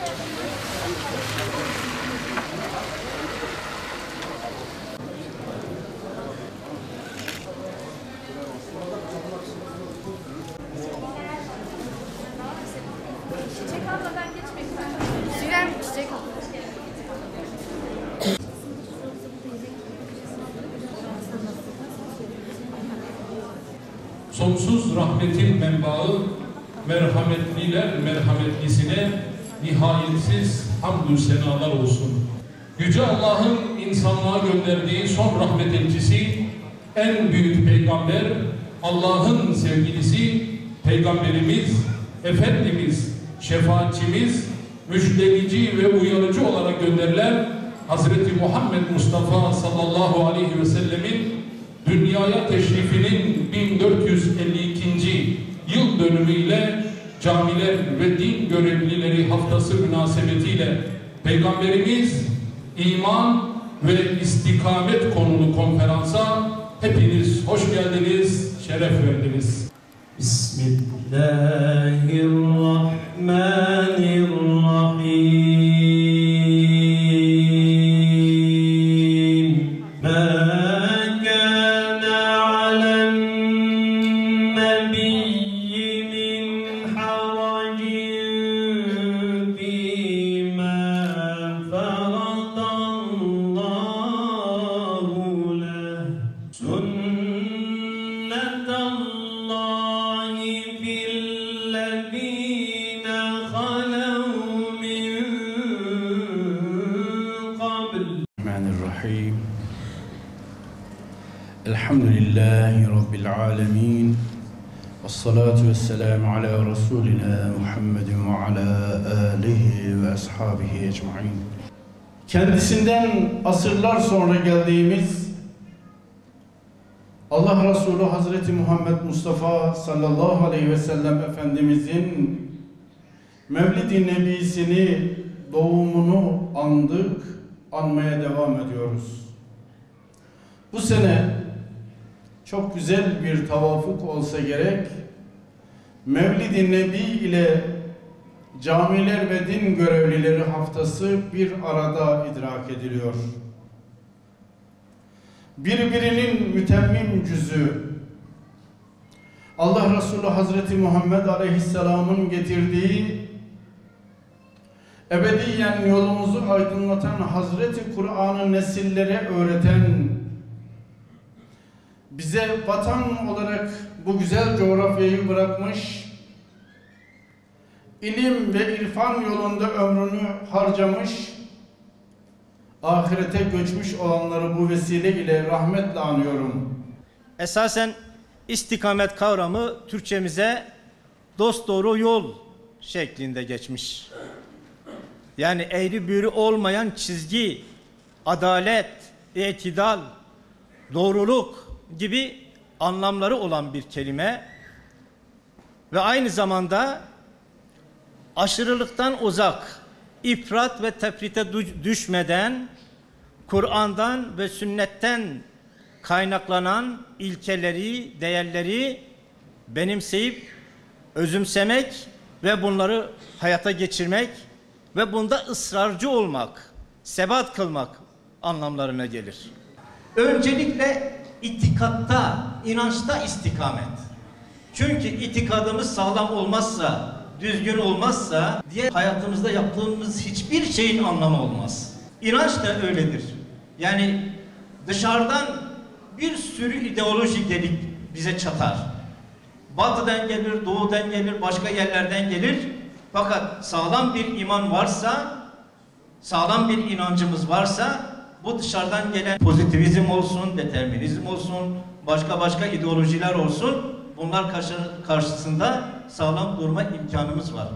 Çiçek almadan geçmek lazım. Sinem çiçek al. Sonsuz rahmetin menbaı, merhametliler merhametlisine nihayetsiz hamdü senalar olsun. Yüce Allah'ın insanlığa gönderdiği son rahmet elçisi, en büyük peygamber, Allah'ın sevgilisi, peygamberimiz, Efendimiz, şefaatçimiz, müjdeleyici ve uyarıcı olarak gönderilen Hazreti Muhammed Mustafa sallallahu aleyhi ve sellemin dünyaya teşrifinin 1452. yıl dönümüyle camiler ve din görevlileri haftası münasebetiyle Peygamberimiz iman ve istikamet konulu konferansa hepiniz hoş geldiniz, şeref verdiniz. Bismillahirrahmanirrahim. Bismillahirrahmanirrahim. Elhamdülillahi Rabbil alemin. Vessalatu vesselamu ala Resulina Muhammedin ve ala alihi ve ashabihi ecmain. Kendisinden asırlar sonra geldiğimiz Allah Resulü Hazreti Muhammed Mustafa sallallahu aleyhi ve sellem Efendimizin Mevlid-i Nebisini, doğumunu andık, anmaya devam ediyoruz. Bu sene çok güzel bir tavafuk olsa gerek, Mevlid-i Nebi ile Camiler ve Din Görevlileri Haftası bir arada idrak ediliyor. Birbirinin mütemmim cüzü, Allah Resulü Hazreti Muhammed Aleyhisselam'ın getirdiği, ebediyen yolumuzu aydınlatan Hazreti Kur'an'ı nesillere öğreten, bize vatan olarak bu güzel coğrafyayı bırakmış, ilim ve irfan yolunda ömrünü harcamış, ahirete göçmüş olanları bu vesile ile rahmetle anıyorum. Esasen istikamet kavramı Türkçemize dosdoğru yol şeklinde geçmiş. Yani eğri büğrü olmayan çizgi, adalet, itidal, doğruluk gibi anlamları olan bir kelime ve aynı zamanda aşırılıktan uzak, ifrat ve tefrite düşmeden Kur'an'dan ve sünnetten kaynaklanan ilkeleri, değerleri benimseyip özümsemek ve bunları hayata geçirmek ve bunda ısrarcı olmak, sebat kılmak anlamlarına gelir. Öncelikle itikatta, inançta istikamet. Çünkü itikadımız sağlam olmazsa, düzgün olmazsa diğer hayatımızda yaptığımız hiçbir şeyin anlamı olmaz. İnanç da öyledir. Yani dışarıdan bir sürü ideoloji gelip bize çatar. Batıdan gelir, doğudan gelir, başka yerlerden gelir. Fakat sağlam bir iman varsa, sağlam bir inancımız varsa, bu dışarıdan gelen pozitivizm olsun, determinizm olsun, başka ideolojiler olsun, bunlar karşısında sağlam durma imkanımız var.